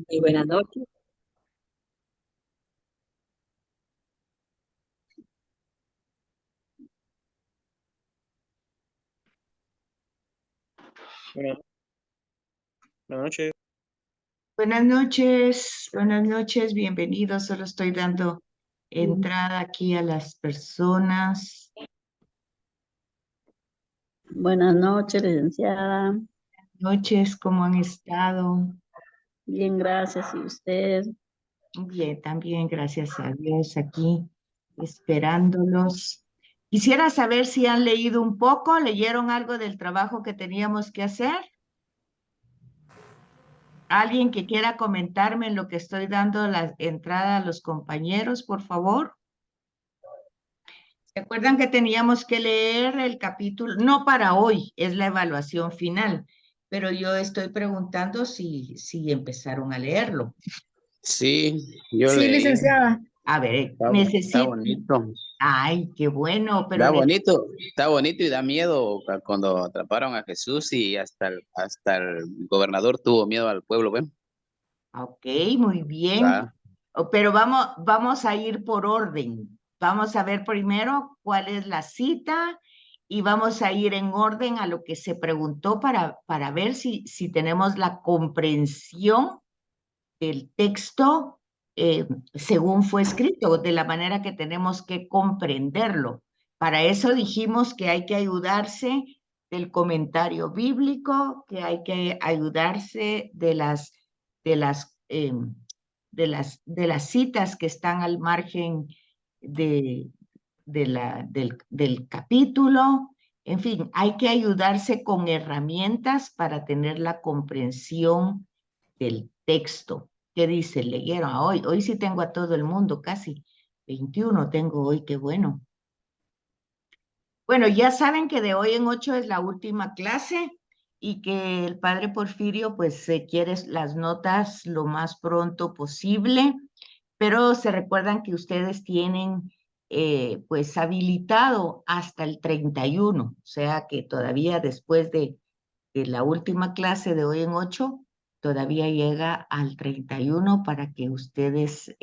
Muy buenas noches. Buenas, buenas noches. Buenas noches, bienvenidos. Solo estoy dando entrada aquí a las personas. Buenas noches, licenciada. Noches, ¿cómo han estado? Bien, gracias. ¿Y usted? Bien, también, gracias a Dios, aquí esperándolos. Quisiera saber si han leído un poco, leyeron algo del trabajo que teníamos que hacer. ¿Alguien que quiera comentarme en lo que estoy dando la entrada a los compañeros, por favor? ¿Se acuerdan que teníamos que leer el capítulo? No para hoy, es la evaluación final, pero yo estoy preguntando si empezaron a leerlo. Sí, yo Sí, leí. licenciada. A ver, Está necesito... bonito. Ay, qué bueno, pero... Está bonito y da miedo cuando atraparon a Jesús y hasta el gobernador tuvo miedo al pueblo, ¿ven? Ok, muy bien. Ah, Pero vamos a ir por orden. Vamos a ver primero cuál es la cita y vamos a ir en orden a lo que se preguntó para ver si tenemos la comprensión del texto según fue escrito, de la manera que tenemos que comprenderlo. Para eso dijimos que hay que ayudarse del comentario bíblico, que hay que ayudarse de las, eh, de las citas que están al margen de, del capítulo. En fin, hay que ayudarse con herramientas para tener la comprensión del texto. ¿Qué dice? Leyeron hoy. Hoy sí tengo a todo el mundo, casi 21 tengo hoy, qué bueno. Bueno, ya saben que de hoy en 8 es la última clase y que el padre Porfirio pues se quiere las notas lo más pronto posible, pero se recuerdan que ustedes tienen pues habilitado hasta el 31, o sea que todavía después de la última clase de hoy en 8 todavía llega al 31 para que ustedes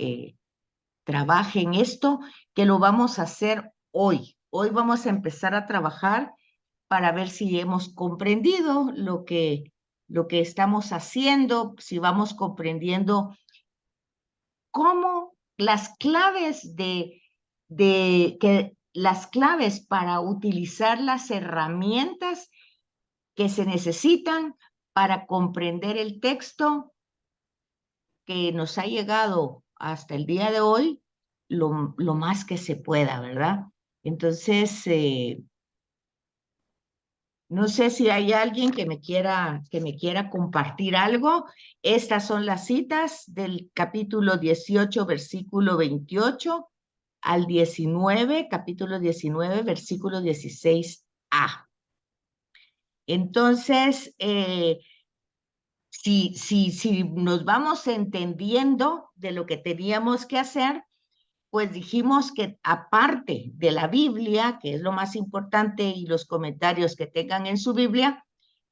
trabajen esto, que lo vamos a hacer hoy. Hoy vamos a empezar a trabajar para ver si hemos comprendido lo que estamos haciendo, si vamos comprendiendo cómo las claves las claves para utilizar las herramientas que se necesitan para comprender el texto que nos ha llegado hasta el día de hoy, lo más que se pueda, ¿verdad? Entonces, no sé si hay alguien que me quiera compartir algo. Estas son las citas del capítulo 18, versículo 28 al 19, capítulo 19, versículo 16a. Entonces, si nos vamos entendiendo de lo que teníamos que hacer, pues dijimos que aparte de la Biblia, que es lo más importante, y los comentarios que tengan en su Biblia,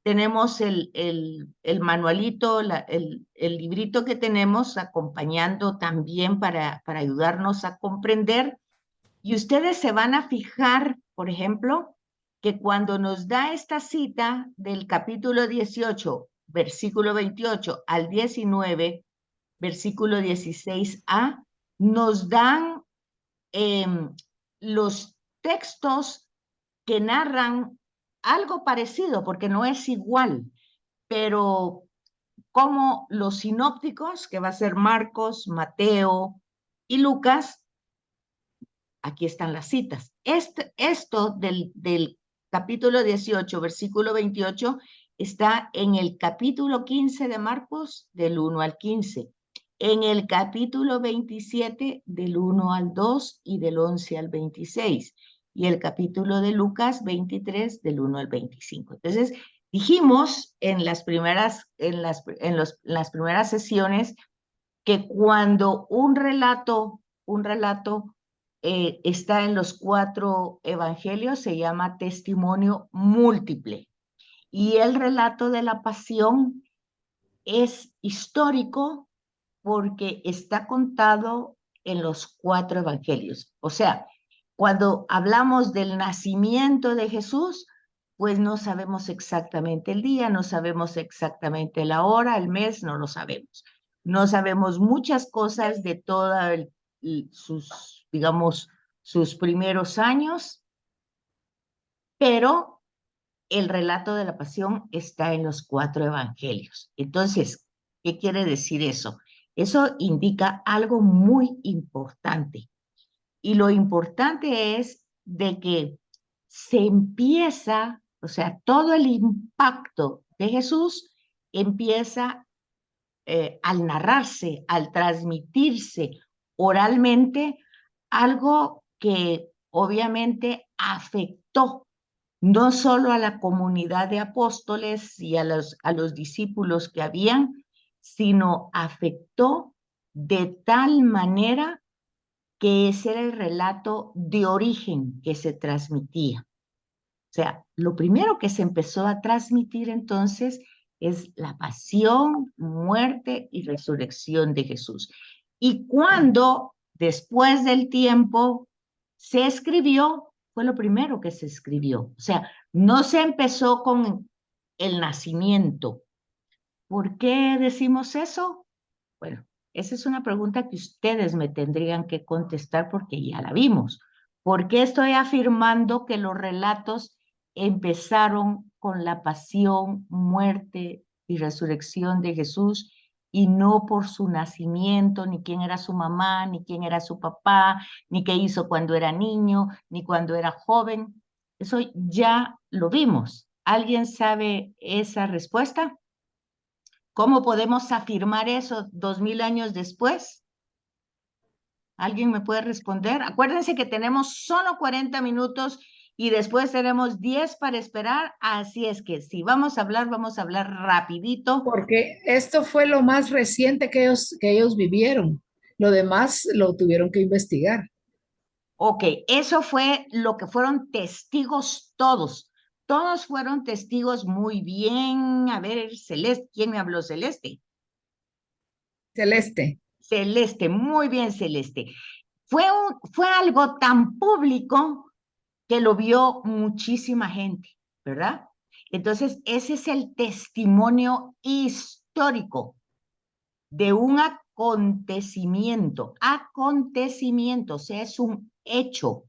tenemos el manualito, el librito que tenemos acompañando también para ayudarnos a comprender. Y ustedes se van a fijar, por ejemplo, que cuando nos da esta cita del capítulo 18, versículo 28 al 19, versículo 16a, nos dan los textos que narran algo parecido, porque no es igual, pero como los sinópticos, que va a ser Marcos, Mateo y Lucas, aquí están las citas. Esto del capítulo 18, versículo 28, está en el capítulo 15 de Marcos, del 1 al 15. En el capítulo 27, del 1 al 2 y del 11 al 26. Y el capítulo de Lucas 23, del 1 al 25. Entonces, dijimos en las primeras, las primeras sesiones que cuando un relato está en los 4 evangelios, se llama testimonio múltiple. Y el relato de la pasión es histórico, porque está contado en los 4 evangelios. O sea, cuando hablamos del nacimiento de Jesús, pues no sabemos exactamente el día, no sabemos exactamente la hora, el mes, no lo sabemos. No sabemos muchas cosas de toda sus, digamos, sus primeros años, pero el relato de la pasión está en los 4 evangelios. Entonces, ¿qué quiere decir eso? Eso indica algo muy importante. Y lo importante es de que se empieza, o sea, todo el impacto de Jesús empieza al narrarse, al transmitirse oralmente, algo que obviamente afectó no solo a la comunidad de apóstoles y a los discípulos que habían, sino afectó de tal manera que ese era el relato de origen que se transmitía. O sea, lo primero que se empezó a transmitir entonces es la pasión, muerte y resurrección de Jesús. Y cuando después del tiempo se escribió, fue lo primero que se escribió. O sea, no se empezó con el nacimiento. ¿Por qué decimos eso? Bueno, esa es una pregunta que ustedes me tendrían que contestar porque ya la vimos. ¿Por qué estoy afirmando que los relatos empezaron con la pasión, muerte y resurrección de Jesús y no por su nacimiento, ni quién era su mamá, ni quién era su papá, ni qué hizo cuando era niño, ni cuando era joven? Eso ya lo vimos. ¿Alguien sabe esa respuesta? ¿Cómo podemos afirmar eso 2000 años después? ¿Alguien me puede responder? Acuérdense que tenemos solo 40 minutos y después tenemos 10 para esperar, así es que si vamos a hablar rapidito. Porque esto fue lo más reciente que ellos vivieron. Lo demás lo tuvieron que investigar. Ok, eso fue lo que fueron testigos todos. Todos fueron testigos muy bien. A ver, Celeste, ¿quién me habló? Celeste. Celeste. Celeste, muy bien, Celeste. Fue algo tan público que lo vio muchísima gente, ¿verdad? Entonces, ese es el testimonio histórico de un acontecimiento, o sea, es un hecho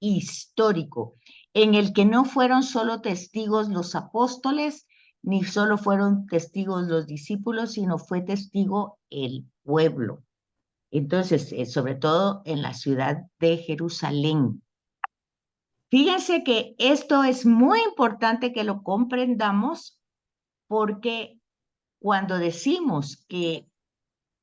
histórico, en el que no fueron solo testigos los apóstoles, ni solo fueron testigos los discípulos, sino fue testigo el pueblo. Entonces, sobre todo en la ciudad de Jerusalén. Fíjense que esto es muy importante que lo comprendamos porque cuando decimos que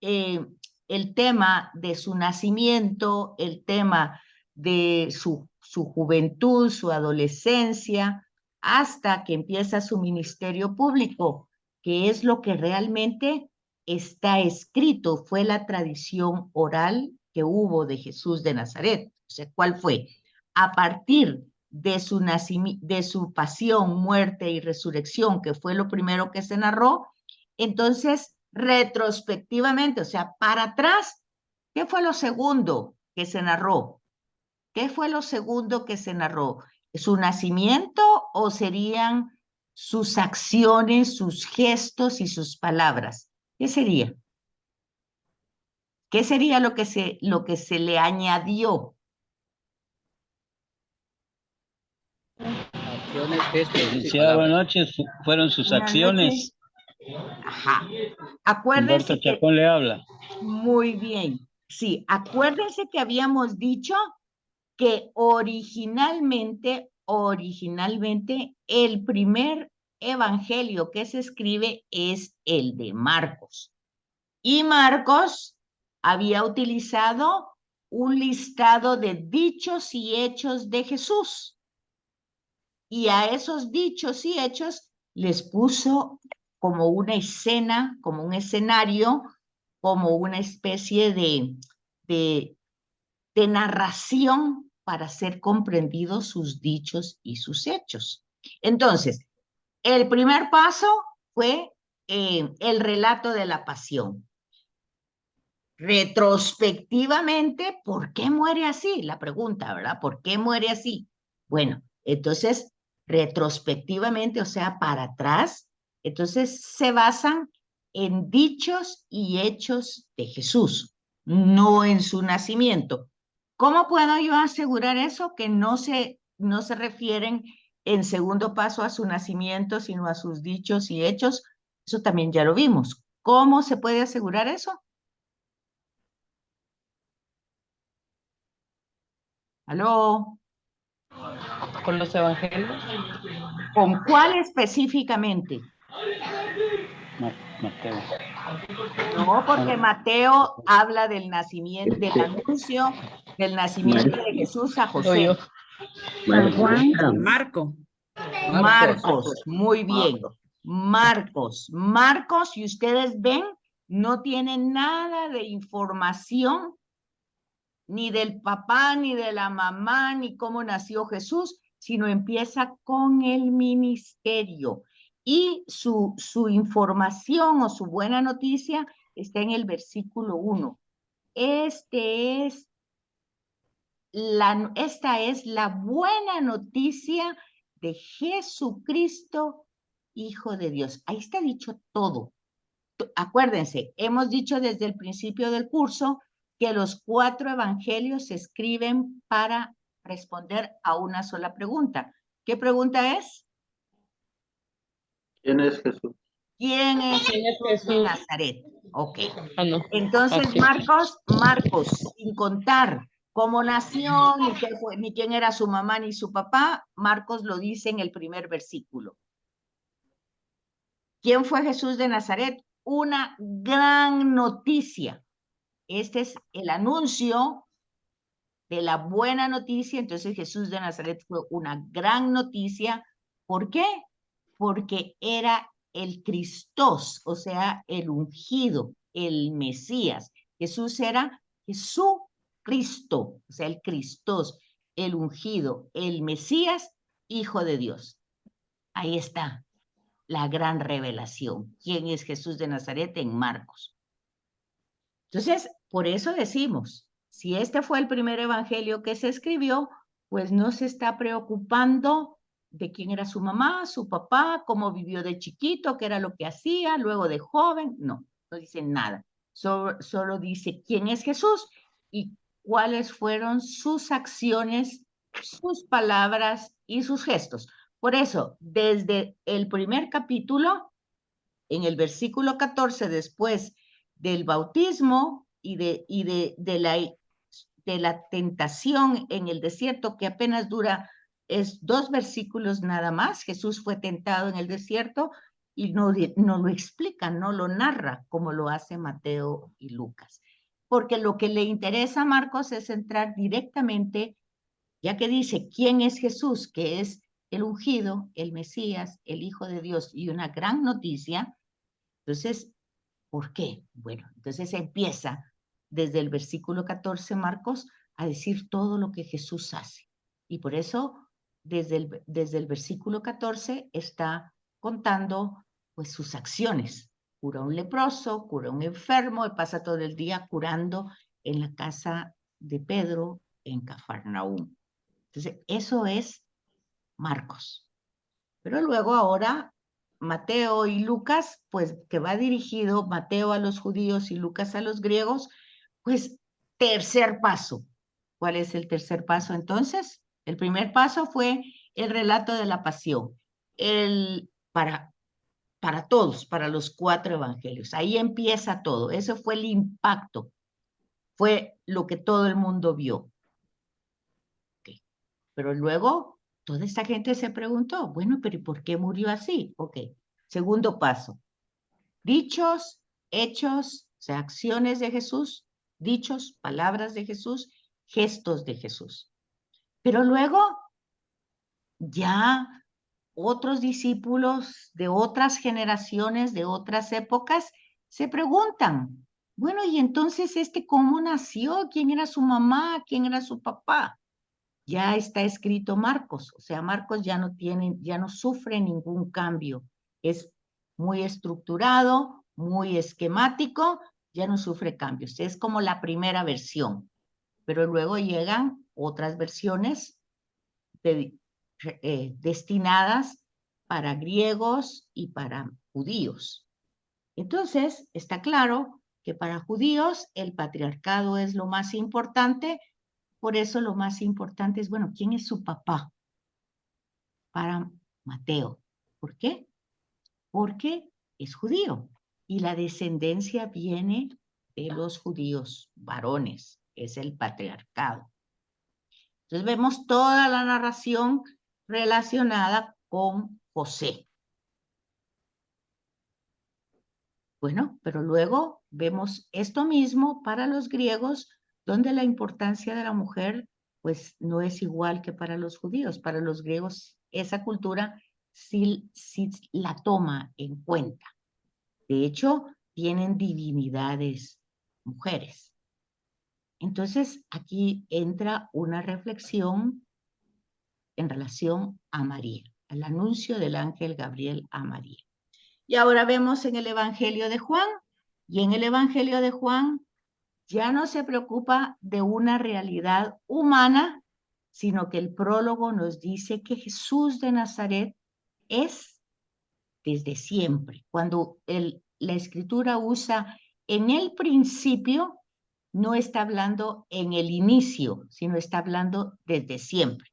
el tema de su nacimiento, el tema de su juventud, su adolescencia, hasta que empieza su ministerio público, que es lo que realmente está escrito, fue la tradición oral que hubo de Jesús de Nazaret. O sea, ¿cuál fue? A partir de su pasión, muerte y resurrección, que fue lo primero que se narró, entonces, retrospectivamente, o sea, para atrás, ¿qué fue lo segundo que se narró? ¿Qué fue lo segundo que se narró? ¿Su nacimiento o serían sus acciones, sus gestos y sus palabras? ¿Qué sería? ¿Qué sería lo que se le añadió? Acciones, gestos y Licenciada, buenas palabras. noches. Fueron sus Buenas acciones. Ajá. Humberto Acuérdense que... Chacón le habla. Muy bien. Sí, acuérdense que habíamos dicho que originalmente, el primer evangelio que se escribe es el de Marcos. Y Marcos había utilizado un listado de dichos y hechos de Jesús. Y a esos dichos y hechos les puso como una escena, como un escenario, como una especie de narración para ser comprendidos sus dichos y sus hechos. Entonces, el primer paso fue el relato de la pasión. retrospectivamente, ¿por qué muere así? La pregunta, ¿verdad? ¿Por qué muere así? Bueno, entonces, retrospectivamente, o sea, para atrás, entonces se basan en dichos y hechos de Jesús, no en su nacimiento. ¿Cómo puedo yo asegurar eso? Que no se refieren en segundo paso a su nacimiento, sino a sus dichos y hechos. Eso también ya lo vimos. ¿Cómo se puede asegurar eso? ¿Aló? Con los evangelios. ¿Con cuál específicamente? Mateo. No, porque Mateo habla del nacimiento, del anuncio del nacimiento de Jesús a Soy yo. José. San Juan. Marco. Marcos, muy bien. Marcos, y ustedes ven, no tiene nada de información ni del papá, ni de la mamá, ni cómo nació Jesús, sino empieza con el ministerio. Y su información o su buena noticia está en el versículo 1. Esta es la buena noticia de Jesucristo, Hijo de Dios. Ahí está dicho todo. Acuérdense, hemos dicho desde el principio del curso que los 4 evangelios se escriben para responder a una sola pregunta. ¿Qué pregunta es? ¿Quién es Jesús? ¿Quién es ¿Quién es Jesús de Jesús? Nazaret? Ok. Ah, no. Entonces, Así. Marcos, sin contar cómo nació, ni quién era su mamá ni su papá, Marcos lo dice en el primer versículo. ¿Quién fue Jesús de Nazaret? Una gran noticia. Este es el anuncio de la buena noticia. Entonces Jesús de Nazaret fue una gran noticia. ¿Por qué? Porque era el Cristos, o sea, el ungido, el Mesías. Jesús era Jesucristo, o sea, el Cristos, el ungido, el Mesías, Hijo de Dios. Ahí está la gran revelación. ¿Quién es Jesús de Nazaret en Marcos? Entonces, por eso decimos, si este fue el primer evangelio que se escribió, pues no se está preocupando de quién era su mamá, su papá, cómo vivió de chiquito, qué era lo que hacía, luego de joven. No dice nada. Solo dice quién es Jesús y cuáles fueron sus acciones, sus palabras y sus gestos. Por eso, desde el primer capítulo, en el versículo 14, después del bautismo y de la tentación en el desierto, que apenas dura, es 2 versículos nada más. Jesús fue tentado en el desierto y no lo explica, no lo narra como lo hace Mateo y Lucas. Porque lo que le interesa a Marcos es entrar directamente, ya que dice quién es Jesús, que es el ungido, el Mesías, el Hijo de Dios, y una gran noticia. Entonces, ¿por qué? Bueno, entonces empieza desde el versículo 14, Marcos, a decir todo lo que Jesús hace. Y por eso, desde el versículo 14, está contando pues sus acciones. Cura a un leproso, cura a un enfermo, y pasa todo el día curando en la casa de Pedro en Cafarnaúm. Entonces, eso es Marcos. Pero luego ahora Mateo y Lucas, pues que va dirigido Mateo a los judíos y Lucas a los griegos, pues tercer paso. ¿Cuál es el tercer paso entonces? El primer paso fue el relato de la pasión, para todos, para los 4 evangelios. Ahí empieza todo. Ese fue el impacto, fue lo que todo el mundo vio. Okay. Pero luego toda esta gente se preguntó, bueno, pero ¿y por qué murió así? Ok, segundo paso. Dichos, hechos, o sea, acciones de Jesús, dichos, palabras de Jesús, gestos de Jesús. Pero luego ya otros discípulos de otras generaciones, de otras épocas, se preguntan, bueno, y entonces ¿cómo nació? ¿Quién era su mamá? ¿Quién era su papá? Ya está escrito Marcos, o sea, Marcos ya no sufre ningún cambio. Es muy estructurado, muy esquemático, ya no sufre cambios. Es como la primera versión, pero luego llegan otras versiones destinadas para griegos y para judíos. Entonces, está claro que para judíos el patriarcado es lo más importante. Por eso lo más importante es, bueno, ¿quién es su papá? Para Mateo. ¿Por qué? Porque es judío y la descendencia viene de los judíos varones, es el patriarcado. Entonces vemos toda la narración relacionada con José. Bueno, pero luego vemos esto mismo para los griegos, donde la importancia de la mujer pues no es igual que para los judíos. Para los griegos esa cultura sí la toma en cuenta. De hecho, tienen divinidades mujeres. Entonces, aquí entra una reflexión en relación a María, al anuncio del ángel Gabriel a María. Y ahora vemos en el Evangelio de Juan, y en el Evangelio de Juan ya no se preocupa de una realidad humana, sino que el prólogo nos dice que Jesús de Nazaret es desde siempre. Cuando la escritura usa en el principio, no está hablando en el inicio, sino está hablando desde siempre.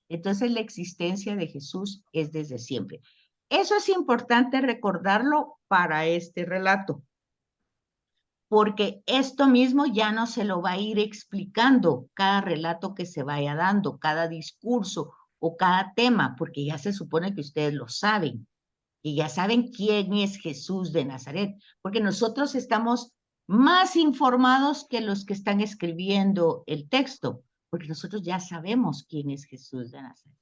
Entonces la existencia de Jesús es desde siempre. Eso es importante recordarlo para este relato, porque esto mismo ya no se lo va a ir explicando cada relato que se vaya dando, cada discurso o cada tema, porque ya se supone que ustedes lo saben, y ya saben quién es Jesús de Nazaret, porque nosotros estamos más informados que los que están escribiendo el texto, porque nosotros ya sabemos quién es Jesús de Nazaret.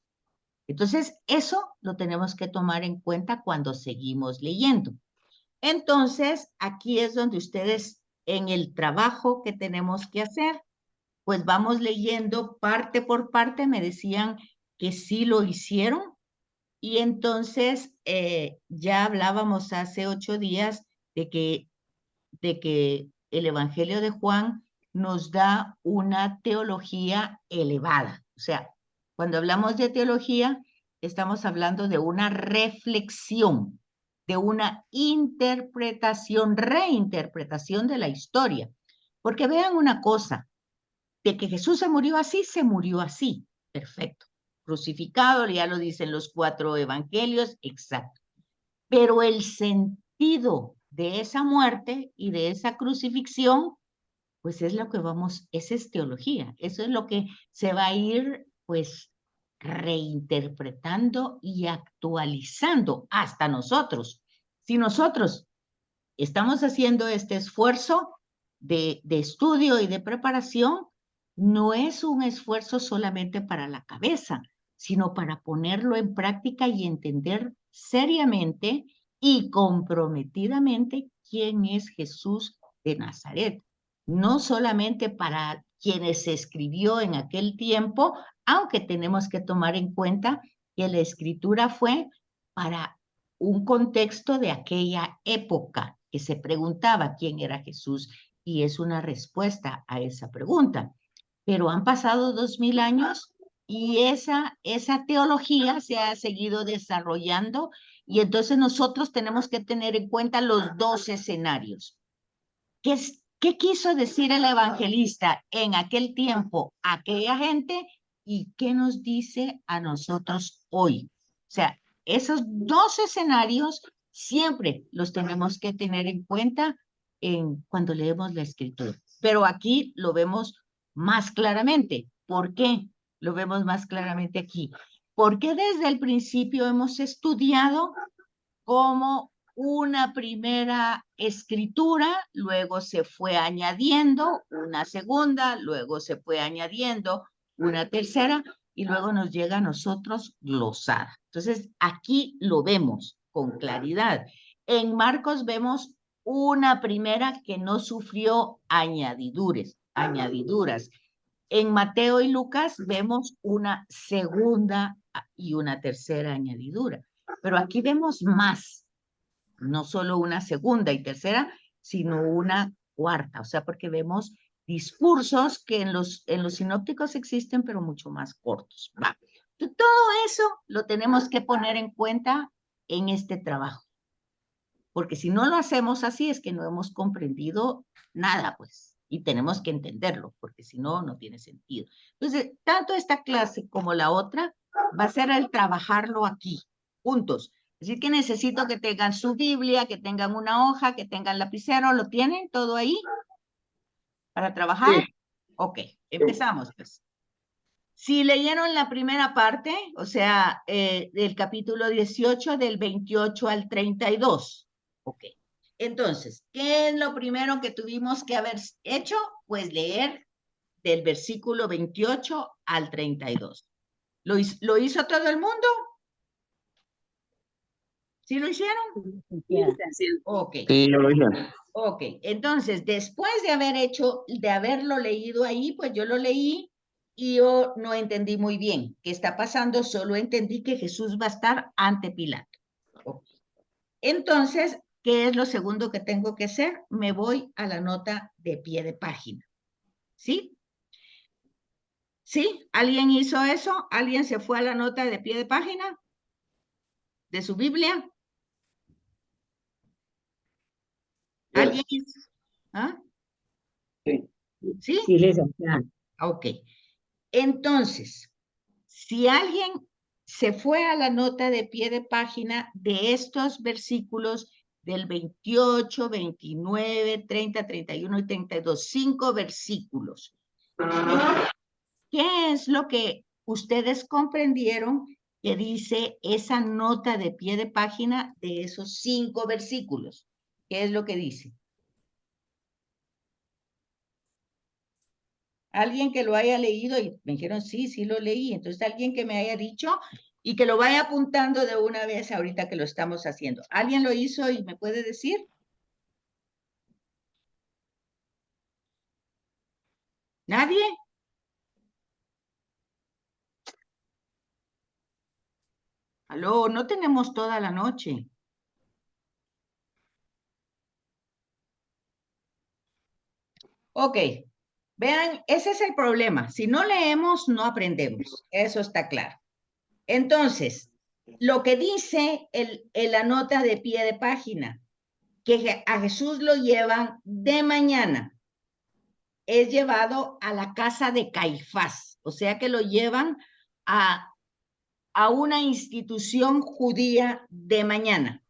Entonces, eso lo tenemos que tomar en cuenta cuando seguimos leyendo. Entonces, aquí es donde ustedes, en el trabajo que tenemos que hacer, pues vamos leyendo parte por parte. Me decían que sí lo hicieron. Y entonces, ya hablábamos hace 8 días de que el Evangelio de Juan nos da una teología elevada. O sea, cuando hablamos de teología, estamos hablando de una reflexión, de una interpretación, reinterpretación de la historia. Porque vean una cosa, de que Jesús se murió así, perfecto. Crucificado, ya lo dicen los 4 evangelios, exacto. Pero el sentido de esa muerte y de esa crucifixión, pues es lo que esa es teología, eso es lo que se va a ir, pues, reinterpretando y actualizando hasta nosotros. Si nosotros estamos haciendo este esfuerzo de estudio y de preparación, no es un esfuerzo solamente para la cabeza, sino para ponerlo en práctica y entender seriamente y comprometidamente quién es Jesús de Nazaret. No solamente para quienes se escribió en aquel tiempo, aunque tenemos que tomar en cuenta que la escritura fue para un contexto de aquella época, que se preguntaba quién era Jesús, y es una respuesta a esa pregunta. Pero han pasado 2000 años y esa teología se ha seguido desarrollando, y entonces nosotros tenemos que tener en cuenta los 2 escenarios. ¿Qué quiso decir el evangelista en aquel tiempo a aquella gente y qué nos dice a nosotros hoy? O sea, esos 2 escenarios siempre los tenemos que tener en cuenta cuando leemos la escritura. Pero aquí lo vemos más claramente. ¿Por qué lo vemos más claramente aquí? Porque desde el principio hemos estudiado cómo una primera escritura, luego se fue añadiendo una segunda, luego se fue añadiendo una tercera, y luego nos llega a nosotros glosada. Entonces, aquí lo vemos con claridad. En Marcos vemos una primera que no sufrió añadiduras. En Mateo y Lucas vemos una segunda y una tercera añadidura. Pero aquí vemos más, no solo una segunda y tercera, sino una cuarta, o sea, porque vemos discursos que en los sinópticos existen, pero mucho más cortos. Va. Todo eso lo tenemos que poner en cuenta en este trabajo, porque si no lo hacemos así es que no hemos comprendido nada, pues, y tenemos que entenderlo, porque si no, no tiene sentido. Entonces, tanto esta clase como la otra va a ser el trabajarlo aquí, juntos. Así que necesito que tengan su Biblia, que tengan una hoja, que tengan lapicero. ¿Lo tienen todo ahí para trabajar? Sí. Ok, empezamos pues. Si leyeron la primera parte, o sea, del capítulo 18, del 28 al 32. Ok. Entonces, ¿qué es lo primero que tuvimos que haber hecho? Pues leer del versículo 28 al 32. ¿Lo hizo todo el mundo? ¿Sí lo hicieron? Sí. Ok. Sí, yo lo hice. Ok, entonces, después de haberlo leído ahí, pues yo lo leí y yo no entendí muy bien qué está pasando, solo entendí que Jesús va a estar ante Pilato. Okay. Entonces, ¿qué es lo segundo que tengo que hacer? Me voy a la nota de pie de página. ¿Sí? ¿Sí? ¿Alguien hizo eso? ¿Alguien se fue a la nota de pie de página de su Biblia? ¿Alguien hizo? ¿Ah? Sí. ¿Sí? Sí, licenciada. Ok. Entonces, si alguien se fue a la nota de pie de página de estos versículos del 28, 29, 30, 31 y 32, 5 versículos, ¿qué es lo que ustedes comprendieron que dice esa nota de pie de página de esos 5 versículos? ¿Qué es lo que dice? Alguien que lo haya leído y me dijeron, sí, sí lo leí. Entonces, alguien que me haya dicho y que lo vaya apuntando de una vez ahorita que lo estamos haciendo. ¿Alguien lo hizo y me puede decir? ¿Nadie? Aló, no tenemos toda la noche. Ok, vean, ese es el problema. Si no leemos, no aprendemos. Eso está claro. Entonces, lo que dice la nota de pie de página, que a Jesús lo llevan de mañana, es llevado a la casa de Caifás, o sea que lo llevan a una institución judía de mañana.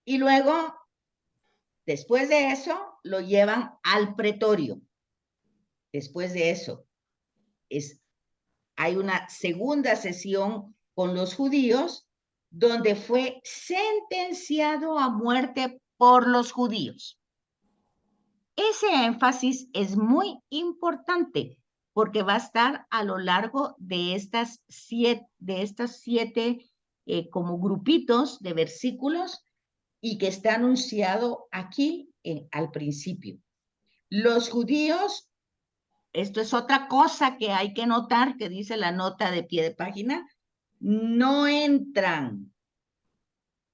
Y luego, después de eso, lo llevan al pretorio. Después de eso, hay una segunda sesión con los judíos donde fue sentenciado a muerte por los judíos. Ese énfasis es muy importante porque va a estar a lo largo de estas siete como grupitos de versículos y que está anunciado aquí al principio. Los judíos, esto es otra cosa que hay que notar, que dice la nota de pie de página, no entran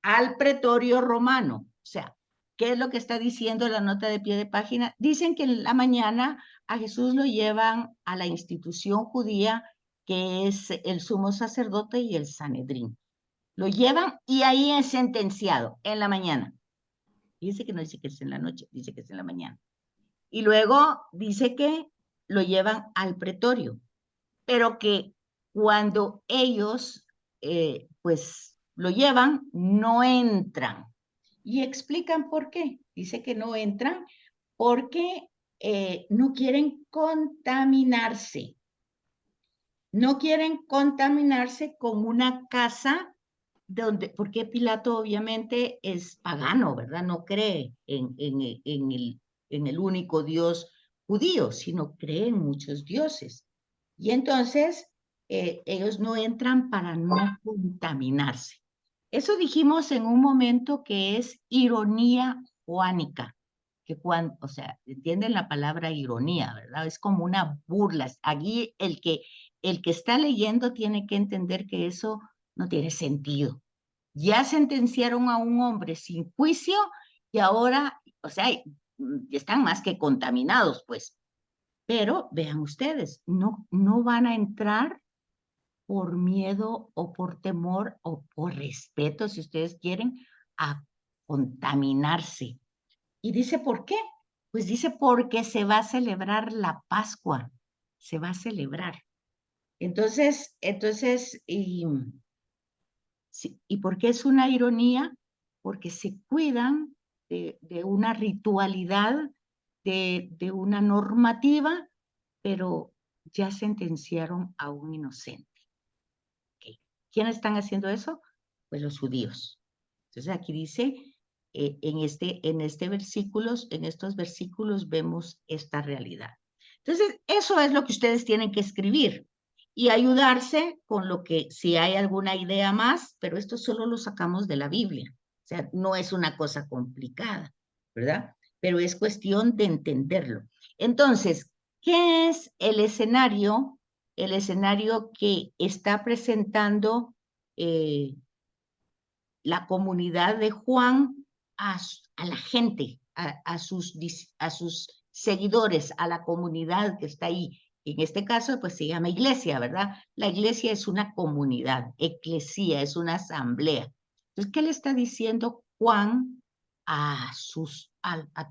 al pretorio romano. O sea, ¿qué es lo que está diciendo la nota de pie de página? Dicen que en la mañana a Jesús lo llevan a la institución judía, que es el sumo sacerdote y el Sanedrín. Lo llevan y ahí es sentenciado en la mañana. Dice que no dice que es en la noche, dice que es en la mañana. Y luego dice que lo llevan al pretorio, pero que cuando ellos, pues, lo llevan, no entran. Y explican por qué. Dice que no entran porque no quieren contaminarse. No quieren contaminarse con una casa donde, porque Pilato obviamente es pagano, ¿verdad? No cree en el único Dios judío, sino cree en muchos dioses. Y entonces ellos no entran para no contaminarse. Eso dijimos en un momento que es ironía joánica, que cuando, o sea, entienden la palabra ironía, ¿verdad? Es como una burla. Aquí el que está leyendo tiene que entender que eso no tiene sentido. Ya sentenciaron a un hombre sin juicio y ahora o sea, están más que contaminados, pues. Pero vean ustedes, no van a entrar por miedo o por temor o por respeto, si ustedes quieren, a contaminarse. Y dice, ¿por qué? Pues dice, porque se va a celebrar la Pascua, se va a celebrar. Entonces, ¿y por qué es una ironía? Porque se cuidan de una ritualidad, de una normativa, pero ya sentenciaron a un inocente. Okay. ¿Quiénes están haciendo eso? Pues los judíos. Entonces aquí dice, en estos versículos vemos esta realidad. Entonces, eso es lo que ustedes tienen que escribir y ayudarse con lo que, si hay alguna idea más, pero esto solo lo sacamos de la Biblia. O sea, no es una cosa complicada, ¿verdad? Pero es cuestión de entenderlo. Entonces, ¿qué es el escenario? El escenario que está presentando la comunidad de Juan a la gente, a sus seguidores, a la comunidad que está ahí. En este caso, pues se llama iglesia, ¿verdad? La iglesia es una comunidad, eclesía, es una asamblea. Entonces, ¿qué le está diciendo Juan a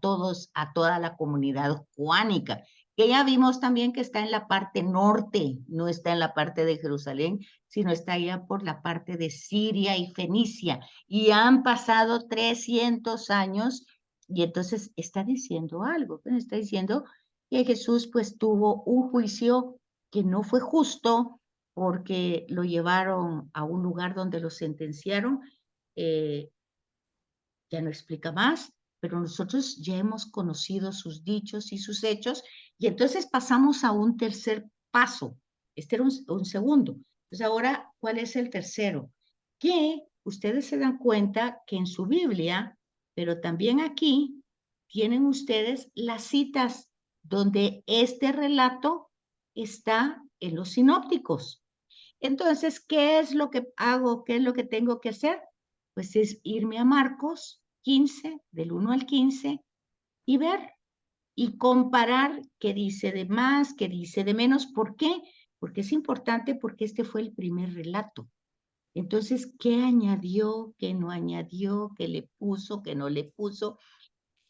todos, a toda la comunidad juánica? Que ya vimos también que está en la parte norte, no está en la parte de Jerusalén, sino está allá por la parte de Siria y Fenicia. Y han pasado 300 años y entonces está diciendo algo, está diciendo que Jesús pues tuvo un juicio que no fue justo porque lo llevaron a un lugar donde lo sentenciaron. Ya no explica más, pero nosotros ya hemos conocido sus dichos y sus hechos, y entonces pasamos a un tercer paso. Este era un segundo. Entonces ahora, ¿cuál es el tercero? Que ustedes se dan cuenta que en su Biblia, pero también aquí, tienen ustedes las citas donde este relato está en los sinópticos. Entonces, ¿qué es lo que hago? ¿Qué es lo que tengo que hacer? Pues es irme a Marcos 15, del 1 al 15, y ver y comparar qué dice de más, qué dice de menos. ¿Por qué? Porque es importante, porque este fue el primer relato. Entonces, ¿qué añadió, qué no añadió, qué le puso, qué no le puso?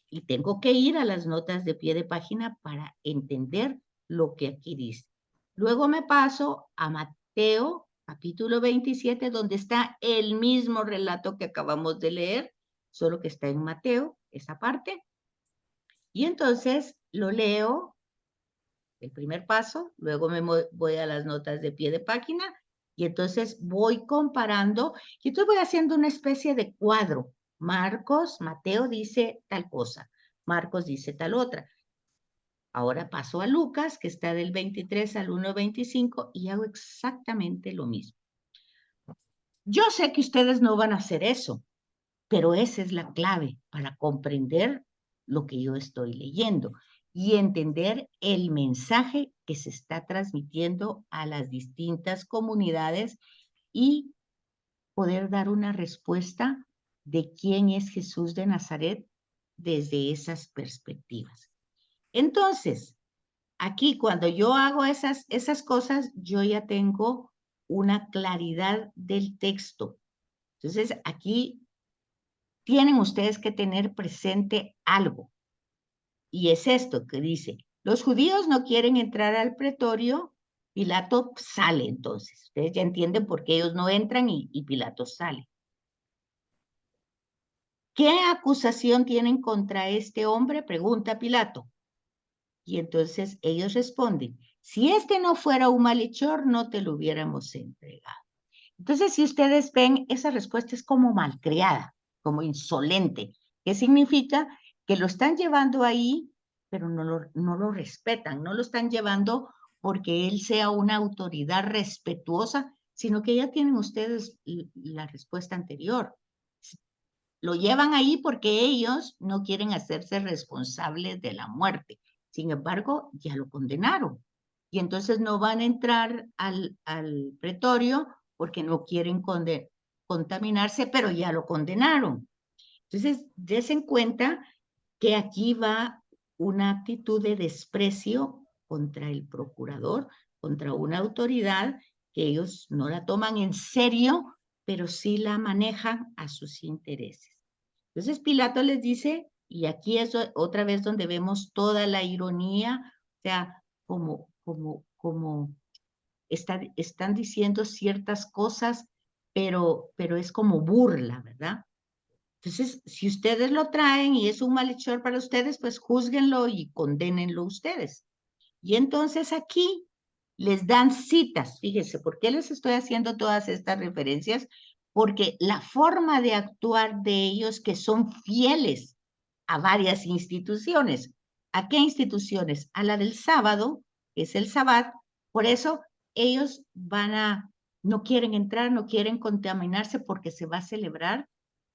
Y tengo que ir a las notas de pie de página para entender lo que aquí dice. Luego me paso a Mateo, capítulo 27, donde está el mismo relato que acabamos de leer, solo que está en Mateo, esa parte. Y entonces lo leo, el primer paso, luego me voy a las notas de pie de página y entonces voy comparando y entonces voy haciendo una especie de cuadro. Mateo dice tal cosa, Marcos dice tal otra. Ahora paso a Lucas, que está del 23 al 1:25 y hago exactamente lo mismo. Yo sé que ustedes no van a hacer eso, pero esa es la clave para comprender lo que yo estoy leyendo y entender el mensaje que se está transmitiendo a las distintas comunidades y poder dar una respuesta de quién es Jesús de Nazaret desde esas perspectivas. Entonces, aquí cuando yo hago esas cosas, yo ya tengo una claridad del texto. Entonces, aquí tienen ustedes que tener presente algo. Y es esto que dice, los judíos no quieren entrar al pretorio, Pilato sale entonces. Ustedes ya entienden por qué ellos no entran y Pilato sale. ¿Qué acusación tienen contra este hombre? Pregunta Pilato. Y entonces ellos responden, si este no fuera un malhechor, no te lo hubiéramos entregado. Entonces, si ustedes ven, esa respuesta es como malcriada, como insolente. ¿Qué significa? Que lo están llevando ahí, pero no lo respetan, no lo están llevando porque él sea una autoridad respetuosa, sino que ya tienen ustedes la respuesta anterior. Lo llevan ahí porque ellos no quieren hacerse responsables de la muerte. Sin embargo, ya lo condenaron. Y entonces no van a entrar al pretorio porque no quieren contaminarse, pero ya lo condenaron. Entonces, des en cuenta que aquí va una actitud de desprecio contra el procurador, contra una autoridad que ellos no la toman en serio, pero sí la manejan a sus intereses. Entonces Pilato les dice, y aquí es otra vez donde vemos toda la ironía, o sea, como están diciendo ciertas cosas, pero es como burla, ¿verdad? Entonces, si ustedes lo traen y es un malhechor para ustedes, pues júzguenlo y condénenlo ustedes. Y entonces aquí les dan citas. Fíjense, ¿por qué les estoy haciendo todas estas referencias? Porque la forma de actuar de ellos que son fieles a varias instituciones. ¿A qué instituciones? A la del sábado, que es el sabbat. Por eso ellos no quieren entrar, no quieren contaminarse porque se va a celebrar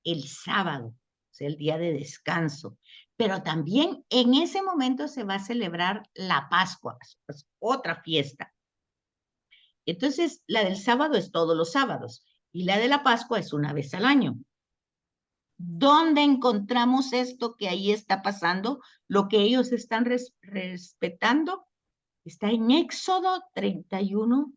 el sábado, o sea, el día de descanso. Pero también en ese momento se va a celebrar la Pascua, pues, otra fiesta. Entonces, la del sábado es todos los sábados y la de la Pascua es una vez al año. ¿Dónde encontramos esto que ahí está pasando? Lo que ellos están respetando está en Éxodo 31,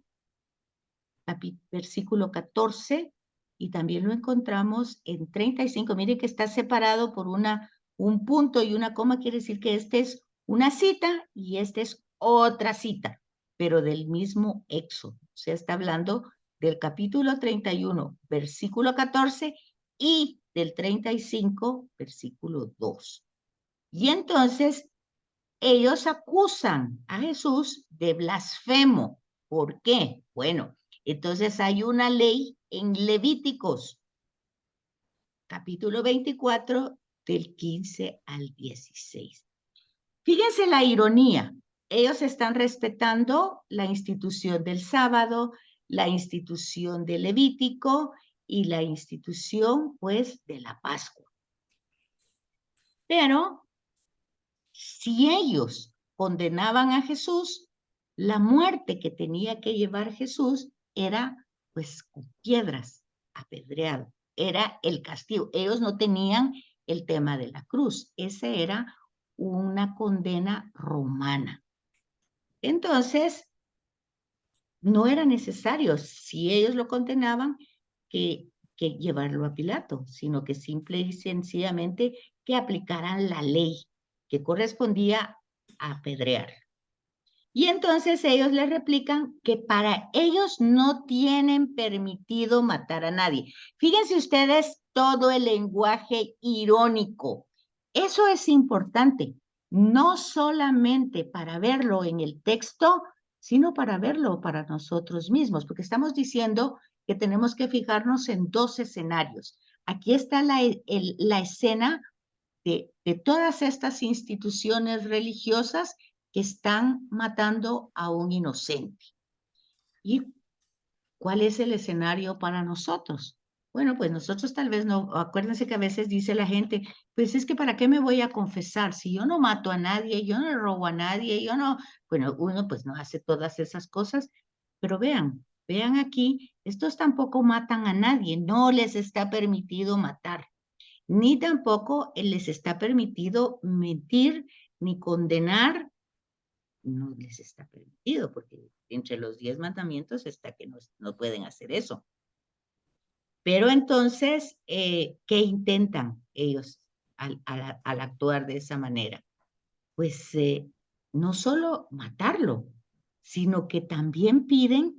versículo 14, y también lo encontramos en 35. Miren que está separado por un punto y una coma, quiere decir que esta es una cita y esta es otra cita, pero del mismo Éxodo. O sea, está hablando del capítulo 31, versículo 14, y del 35, versículo 2. Y entonces ellos acusan a Jesús de blasfemo. ¿Por qué? Bueno, entonces hay una ley en Levíticos, capítulo 24, del 15 al 16. Fíjense la ironía. Ellos están respetando la institución del sábado, la institución del Levítico y la institución, pues, de la Pascua. Pero si ellos condenaban a Jesús, la muerte que tenía que llevar Jesús era, pues, con piedras, apedreado. Era el castigo. Ellos no tenían el tema de la cruz. Esa era una condena romana. Entonces, no era necesario, si ellos lo condenaban, que llevarlo a Pilato, sino que simple y sencillamente que aplicaran la ley que correspondía a apedrear. Y entonces ellos le replican que para ellos no tienen permitido matar a nadie. Fíjense ustedes todo el lenguaje irónico. Eso es importante, no solamente para verlo en el texto, sino para verlo para nosotros mismos, porque estamos diciendo que tenemos que fijarnos en dos escenarios. Aquí está la escena de todas estas instituciones religiosas que están matando a un inocente. ¿Y cuál es el escenario para nosotros? Bueno, pues nosotros tal vez no, acuérdense que a veces dice la gente, pues es que ¿para qué me voy a confesar? Si yo no mato a nadie, yo no robo a nadie, yo no, bueno, uno pues no hace todas esas cosas, pero vean aquí, estos tampoco matan a nadie, no les está permitido matar, ni tampoco les está permitido mentir, ni condenar, no les está permitido, porque entre los 10 mandamientos está que no pueden hacer eso. Pero entonces, ¿qué intentan ellos al actuar de esa manera? Pues no solo matarlo, sino que también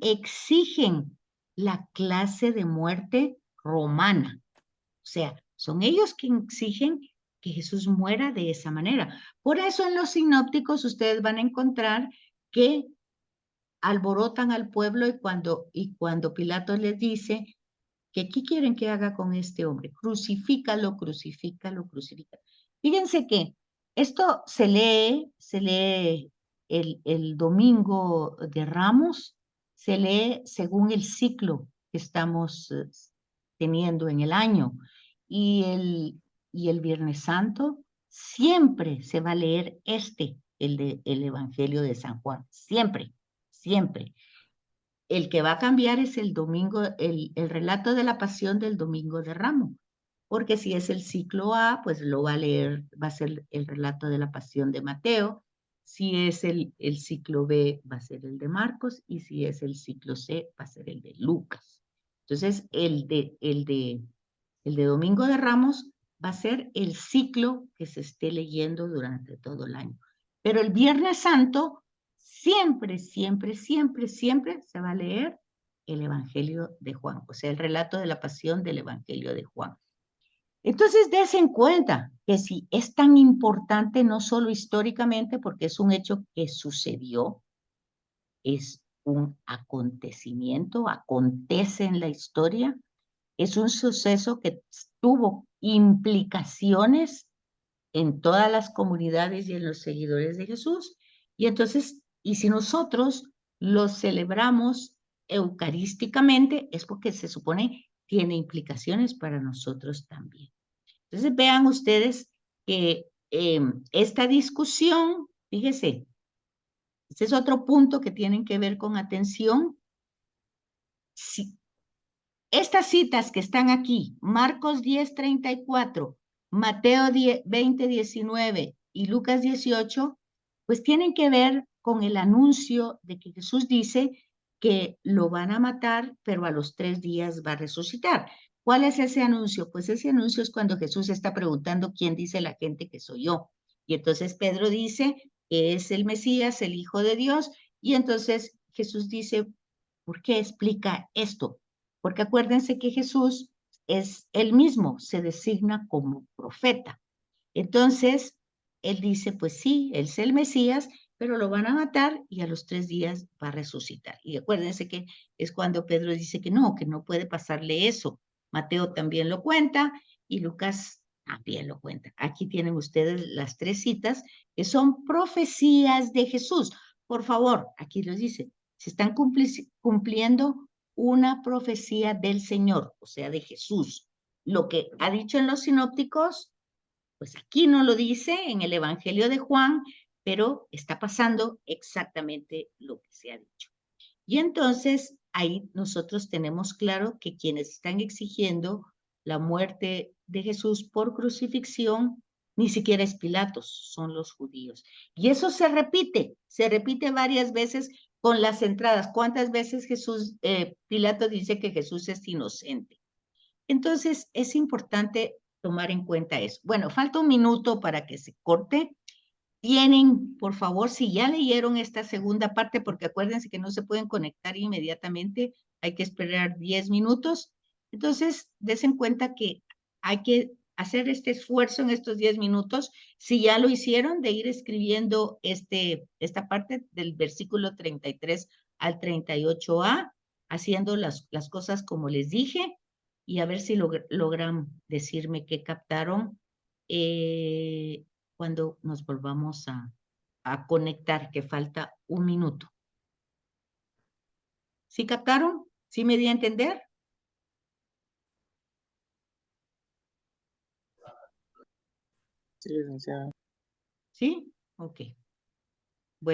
exigen la clase de muerte romana. O sea, son ellos quienes exigen que Jesús muera de esa manera. Por eso en los sinópticos ustedes van a encontrar que alborotan al pueblo y cuando Pilato les dice que ¿qué quieren que haga con este hombre? Crucifícalo, crucifícalo, crucifícalo. Fíjense que esto se lee el domingo de Ramos, se lee según el ciclo que estamos teniendo en el año. Y el Viernes Santo siempre se va a leer el Evangelio de San Juan. Siempre, siempre. El que va a cambiar es el domingo, el relato de la pasión del domingo de Ramos. porque si es el ciclo A, pues lo va a leer, va a ser el relato de la pasión de Mateo. Si es el ciclo B, va a ser el de Marcos, y si es el ciclo C, va a ser el de Lucas. Entonces, el de Domingo de Ramos va a ser el ciclo que se esté leyendo durante todo el año. Pero el Viernes Santo, siempre, siempre, siempre, siempre se va a leer el Evangelio de Juan, o sea, el relato de la pasión del Evangelio de Juan. Entonces, des en cuenta que si es tan importante, no solo históricamente, porque es un hecho que sucedió, es un acontecimiento, acontece en la historia, es un suceso que tuvo implicaciones en todas las comunidades y en los seguidores de Jesús. Y entonces, y si nosotros lo celebramos eucarísticamente, es porque se supone tiene implicaciones para nosotros también. Entonces vean ustedes que esta discusión, fíjese, este es otro punto que tienen que ver con atención. Si estas citas que están aquí, Marcos 10:34, Mateo 20:19 y Lucas 18, pues tienen que ver con el anuncio de que Jesús dice que lo van a matar, pero a los 3 días va a resucitar. ¿Cuál es ese anuncio? Pues ese anuncio es cuando Jesús está preguntando quién dice la gente que soy yo. Y entonces Pedro dice que es el Mesías, el Hijo de Dios, y entonces Jesús dice, ¿por qué explica esto? Porque acuérdense que Jesús es él mismo, se designa como profeta. Entonces, él dice, pues sí, él es el Mesías, pero lo van a matar y a los 3 días va a resucitar. Y acuérdense que es cuando Pedro dice que no puede pasarle eso. Mateo también lo cuenta y Lucas también lo cuenta. Aquí tienen ustedes las 3 citas que son profecías de Jesús. Por favor, aquí los dice, se están cumpliendo una profecía del Señor, o sea, de Jesús. Lo que ha dicho en los sinópticos, pues aquí no lo dice en el Evangelio de Juan, pero está pasando exactamente lo que se ha dicho. Y entonces ahí nosotros tenemos claro que quienes están exigiendo la muerte de Jesús por crucifixión, ni siquiera es Pilatos, son los judíos. Y eso se repite varias veces con las entradas. ¿Cuántas veces Pilato dice que Jesús es inocente? Entonces es importante tomar en cuenta eso. Bueno, falta un minuto para que se corte. Tienen, por favor, si ya leyeron esta segunda parte, porque acuérdense que no se pueden conectar inmediatamente, hay que esperar 10 minutos. Entonces, des en cuenta que hay que hacer este esfuerzo en estos 10 minutos, si ya lo hicieron, de ir escribiendo esta parte del versículo 33 al 38a, haciendo las cosas como les dije, y a ver si logran decirme qué captaron. Cuando nos volvamos a conectar, que falta un minuto. ¿Sí captaron? ¿Sí me di a entender? Sí, licenciada. ¿Sí? Ok.